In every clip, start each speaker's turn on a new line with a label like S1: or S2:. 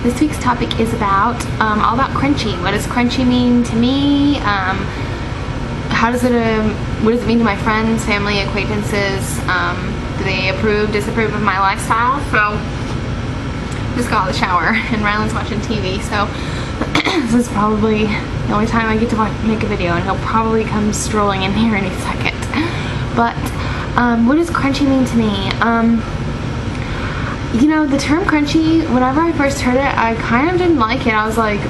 S1: This week's topic is about all about crunchy. What does crunchy mean to me? What does it mean to my friends, family, acquaintances? Do they approve, disapprove of my lifestyle? So, just got out of the shower and Rylan's watching TV. So, this is probably the only time I get to make a video, and he'll probably come strolling in here any second. But what does crunchy mean to me? You know, the term crunchy, whenever I first heard it, I kind of didn't like it. I was like,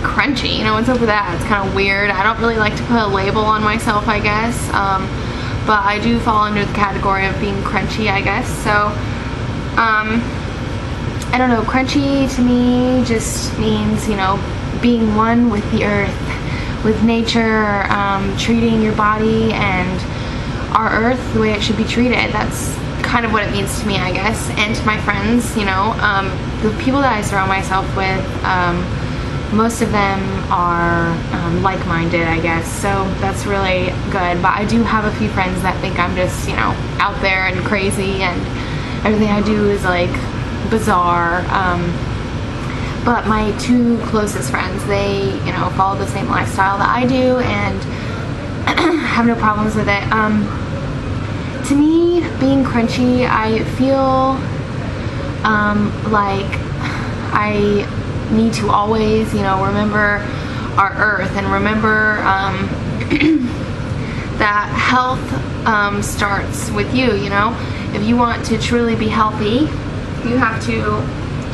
S1: crunchy, you know, what's up with that? It's kind of weird. I don't really like to put a label on myself, I guess. But I do fall under the category of being crunchy, I guess. So, I don't know, crunchy to me just means, you know, being one with the earth, with nature, treating your body and our earth the way it should be treated. That's kind of what it means to me, I guess. And to my friends, you know, the people that I surround myself with, most of them are like-minded, I guess, so that's really good. But I do have a few friends that think I'm just, you know, out there and crazy, and everything I do is like bizarre. But my two closest friends, they, you know, follow the same lifestyle that I do and have no problems with it. To me, being crunchy, I feel like I need to always, you know, remember our earth and remember that health starts with you, you know. If you want to truly be healthy, you have to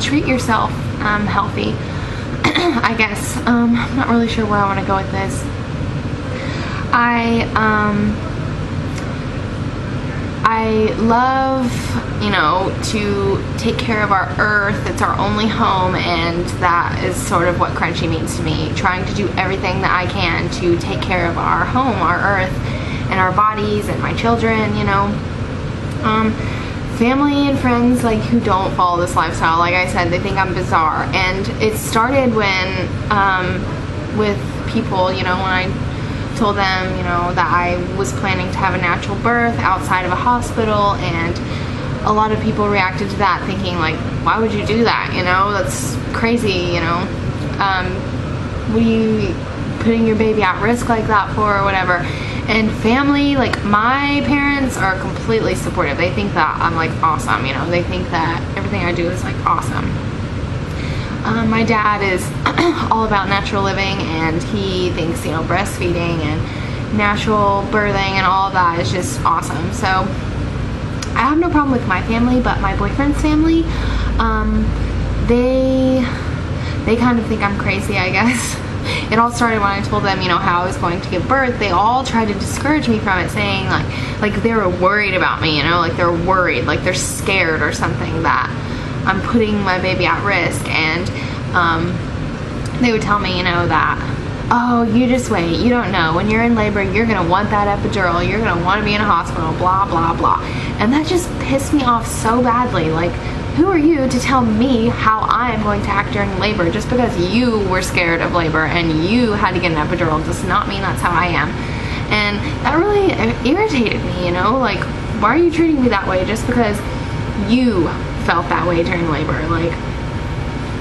S1: treat yourself healthy, I guess. I'm not really sure where I want to go with this. I love, you know, to take care of our earth. It's our only home, and that is sort of what crunchy means to me. Trying to do everything that I can to take care of our home, our earth, and our bodies, and my children, you know. Family and friends, like, who don't follow this lifestyle, like I said, they think I'm bizarre. And it started when, with people, you know, when I told them, you know, that I was planning to have a natural birth outside of a hospital, and a lot of people reacted to that thinking like, why would you do that, you know, that's crazy, you know, what are you putting your baby at risk like that for, or whatever. And family, like my parents are completely supportive. They think that I'm like awesome, you know, they think that everything I do is like awesome. My dad is all about natural living, and he thinks, you know, breastfeeding and natural birthing and all of that is just awesome. So I have no problem with my family, but my boyfriend's family, they kind of think I'm crazy, I guess. It all started when I told them, you know, how I was going to give birth. They all tried to discourage me from it, saying like they were worried about me, you know, like they're worried, like they're scared or something that I'm putting my baby at risk. And they would tell me, you know, that, oh, you just wait, you don't know, when you're in labor you're gonna want that epidural, you're gonna want to be in a hospital, blah blah blah. And that just pissed me off so badly. Like, who are you to tell me how I'm going to act during labor? Just because you were scared of labor and you had to get an epidural does not mean that's how I am. And that really irritated me, you know, like, why are you treating me that way just because you felt that way during labor? Like,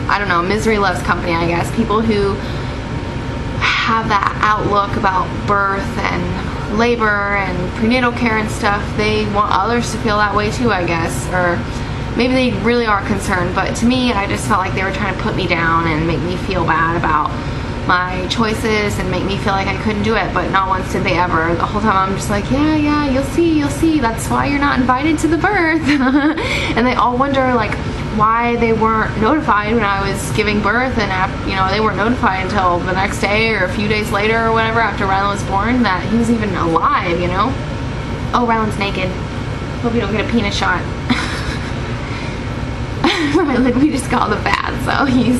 S1: I don't know, misery loves company, I guess. People who have that outlook about birth and labor and prenatal care and stuff, they want others to feel that way too, I guess. Or maybe they really are concerned, but to me, I just felt like they were trying to put me down and make me feel bad about my choices and make me feel like I couldn't do it. But not once did they ever. The whole time I'm just like, yeah, you'll see, that's why you're not invited to the birth. And they all wonder, like, why they weren't notified when I was giving birth, and you know, they weren't notified until the next day or a few days later or whatever, after Rylan was born, that he was even alive, you know. Oh, Rylan's naked. Hope you don't get a penis shot. Rylan, we just got the bath, so he's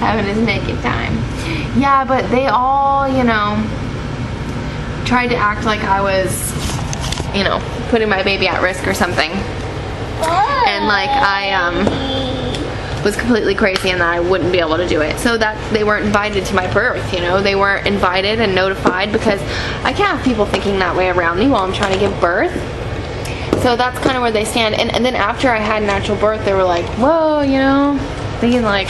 S1: having his naked time. Yeah, but they all, you know, tried to act like I was, you know, putting my baby at risk or something. And like I was completely crazy and that I wouldn't be able to do it. So that they weren't invited to my birth, you know. They weren't invited and notified, because I can't have people thinking that way around me while I'm trying to give birth. So that's kind of where they stand. And then after I had natural birth, they were like, whoa, you know, thinking like,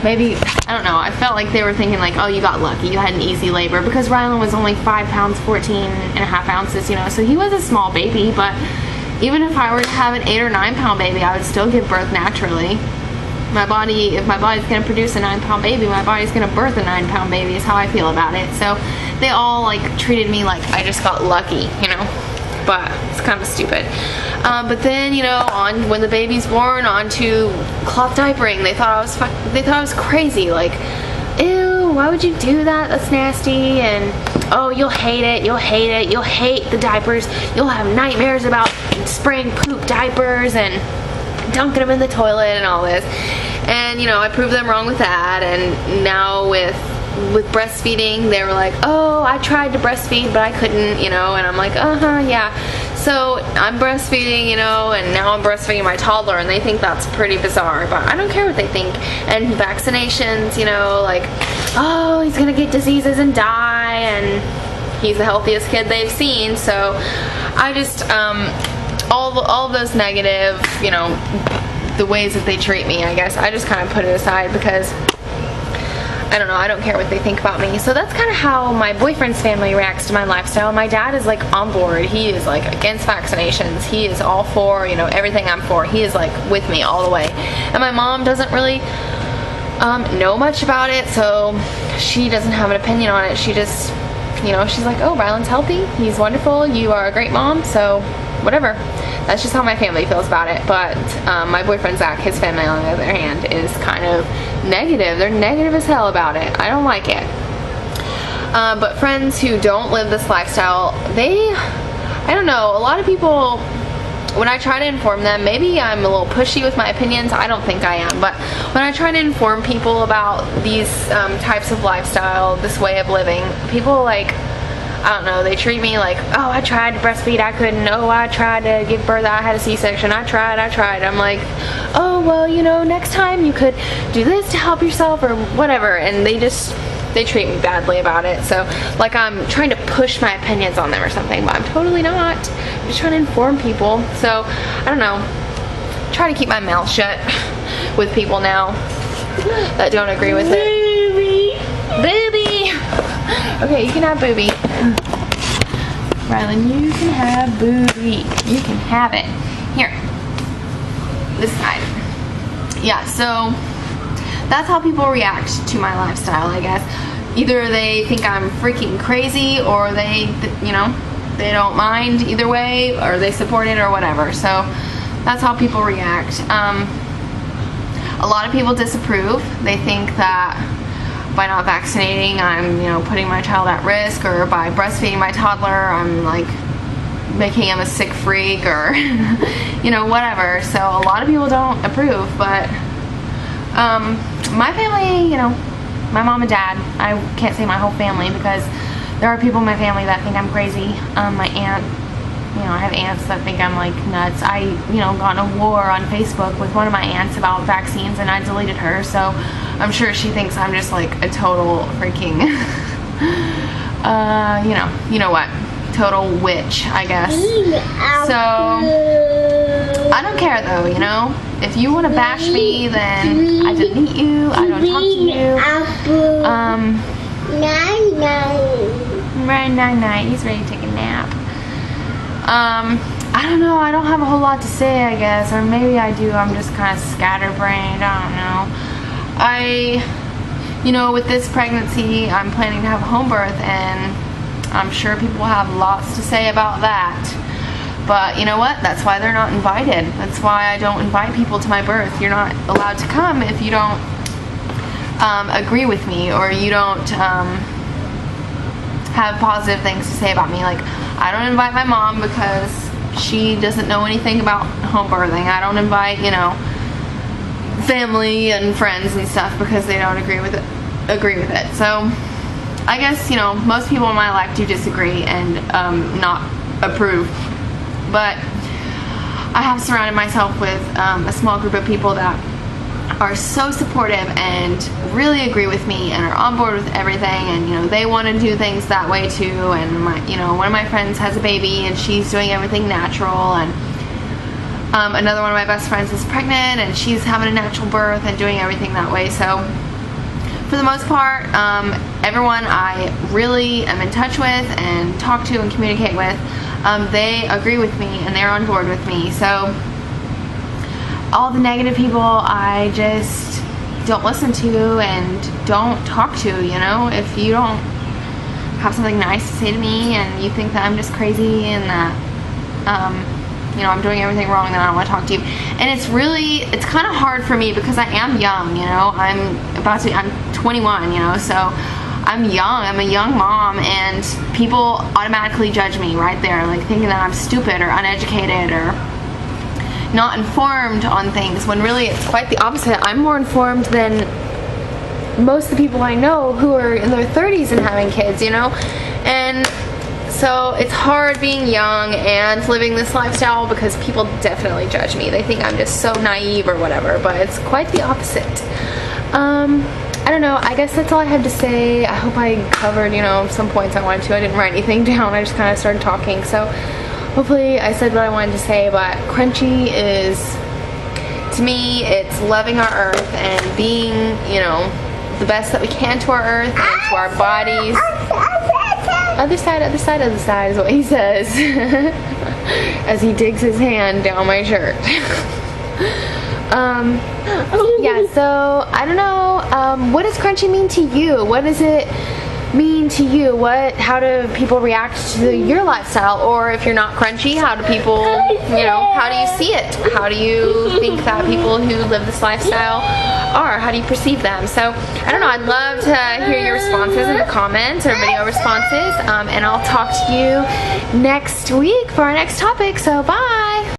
S1: maybe, I don't know, I felt like they were thinking like, oh, you got lucky, you had an easy labor, because Rylan was only 5 pounds 14 and a half ounces, you know, so he was a small baby. But even if I were to have an 8 or 9 pound baby, I would still give birth naturally. My body, if my body's going to produce a 9 pound baby, my body's going to birth a 9 pound baby, is how I feel about it. So they all like treated me like I just got lucky, you know, but it's kind of stupid. But then, you know, when the baby's born, on to cloth diapering. They thought I was crazy. Like, ew, why would you do that? That's nasty. And oh, you'll hate it. You'll hate it. You'll hate the diapers. You'll have nightmares about spraying poop diapers and dunking them in the toilet and all this. And, you know, I proved them wrong with that. And now with breastfeeding, they were like, oh, I tried to breastfeed, but I couldn't, you know. And I'm like, yeah. So I'm breastfeeding, you know, and now I'm breastfeeding my toddler, and they think that's pretty bizarre, but I don't care what they think. And vaccinations, you know, like, oh, he's gonna get diseases and die, and he's the healthiest kid they've seen. So I just, all of those negative, you know, the ways that they treat me, I guess, I just kind of put it aside, because I don't know, I don't care what they think about me. So that's kind of how my boyfriend's family reacts to my lifestyle. My dad is like on board. He is like against vaccinations. He is all for, you know, everything I'm for. He is like with me all the way. And my mom doesn't really know much about it, so she doesn't have an opinion on it. She just, you know, she's like, oh, Rylan's healthy, he's wonderful, you are a great mom, so whatever. That's just how my family feels about it. But my boyfriend Zach, his family on the other hand, is kind of negative. They're negative as hell about it. I don't like it. But friends who don't live this lifestyle, I don't know, a lot of people, when I try to inform them, maybe I'm a little pushy with my opinions, I don't think I am, but when I try to inform people about these types of lifestyle, this way of living, people like, I don't know, they treat me like, oh, I tried to breastfeed, I couldn't, oh, I tried to give birth, I had a C-section, I tried. I'm like, oh, well, you know, next time you could do this to help yourself or whatever. And they treat me badly about it. So like I'm trying to push my opinions on them or something, but I'm totally not. I'm just trying to inform people. So I don't know, try to keep my mouth shut with people now that don't agree with it. Booby! Okay, you can have Booby. Rylan, you can have Booby. You can have it. Here. This side. Yeah, so that's how people react to my lifestyle, I guess. Either they think I'm freaking crazy, or they, you know, they don't mind either way, or they support it or whatever. So that's how people react. A lot of people disapprove. They think that by not vaccinating, I'm, you know, putting my child at risk, or by breastfeeding my toddler, I'm like making him a sick freak, or you know, whatever. So a lot of people don't approve, but my family, you know, my mom and dad, I can't say my whole family, because there are people in my family that think I'm crazy. My aunt, you know, I have aunts that think I'm like nuts. I, you know, got in a war on Facebook with one of my aunts about vaccines, and I deleted her, so I'm sure she thinks I'm just like a total freaking you know what, total witch, I guess. So I don't care though, you know. If you want to bash me, then I delete you, I don't talk to you. Night, he's ready to take a nap. I don't know, I don't have a whole lot to say, I guess, or maybe I do. I'm just kind of scatterbrained, I don't know. You know, with this pregnancy, I'm planning to have a home birth, and I'm sure people will have lots to say about that. But you know what? That's why they're not invited. That's why I don't invite people to my birth. You're not allowed to come if you don't agree with me, or you don't have positive things to say about me. Like, I don't invite my mom because she doesn't know anything about home birthing. I don't invite, you know, family and friends and stuff because they don't agree with it. So I guess, you know, most people in my life do disagree and not approve, but I have surrounded myself with a small group of people that are so supportive and really agree with me and are on board with everything, and you know, they want to do things that way too. And my, you know, one of my friends has a baby and she's doing everything natural, and Another one of my best friends is pregnant, and she's having a natural birth and doing everything that way. So for the most part, everyone I really am in touch with and talk to and communicate with, they agree with me and they're on board with me. So all the negative people I just don't listen to and don't talk to, you know. If you don't have something nice to say to me and you think that I'm just crazy and that you know, I'm doing everything wrong, then I don't want to talk to you. And it's kind of hard for me because I am young, you know. I'm 21, you know, so I'm young. I'm a young mom, and people automatically judge me right there, like thinking that I'm stupid or uneducated or not informed on things, when really it's quite the opposite. I'm more informed than most of the people I know who are in their 30s and having kids, you know. And so it's hard being young and living this lifestyle because people definitely judge me. They think I'm just so naive or whatever, but it's quite the opposite. I don't know, I guess that's all I have to say. I hope I covered, you know, some points I wanted to. I didn't write anything down, I just kind of started talking. So hopefully I said what I wanted to say, but crunchy is, to me, it's loving our earth and being, you know, the best that we can to our earth and to our bodies. Other side, other side, other side is what he says as he digs his hand down my shirt. Yeah, so I don't know, what does crunchy mean to you? What does it mean to you? How do people react to your lifestyle? Or if you're not crunchy, how do people, you know, how do you see it? How do you think that people who live this lifestyle are? How do you perceive them? So I don't know, I'd love to hear your responses in the comments or video responses, and I'll talk to you next week for our next topic. So bye.